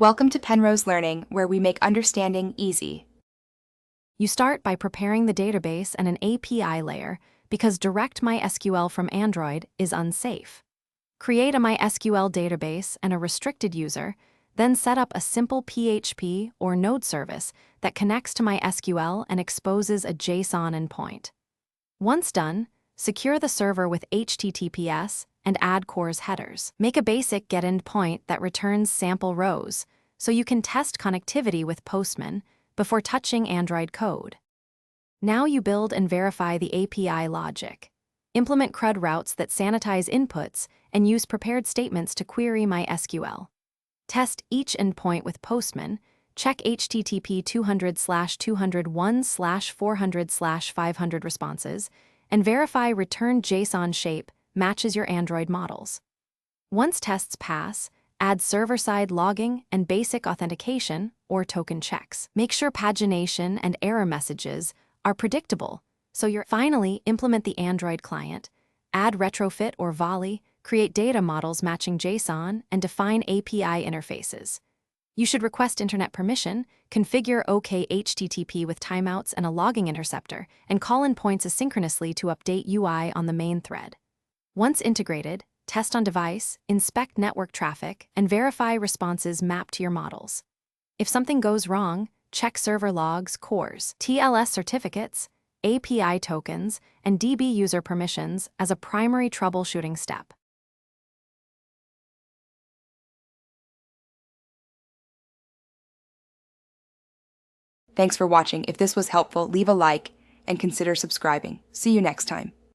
Welcome to Penrose Learning, where we make understanding easy. You start by preparing the database and an API layer because direct MySQL from Android is unsafe. Create a MySQL database and a restricted user, then set up a simple PHP or Node service that connects to MySQL and exposes a JSON endpoint. Once done, secure the server with HTTPS and add CORS headers. Make a basic get endpoint that returns sample rows, so you can test connectivity with Postman before touching Android code. Now you build and verify the API logic. Implement CRUD routes that sanitize inputs and use prepared statements to query MySQL. Test each endpoint with Postman, check HTTP 200/201/400/500 responses, and verify returned JSON shape matches your Android models. Once tests pass, add server-side logging and basic authentication or token checks. Make sure pagination and error messages are predictable, so you're finally implement the Android client, add retrofit or volley, create data models matching JSON, and define API interfaces. You should request internet permission, configure OK HTTP with timeouts and a logging interceptor, and call in points asynchronously to update UI on the main thread. Once integrated, test on device, inspect network traffic, and verify responses mapped to your models. If something goes wrong, check server logs, CORS, TLS certificates, API tokens, and DB user permissions as a primary troubleshooting step. Thanks for watching. If this was helpful, leave a like and consider subscribing. See you next time.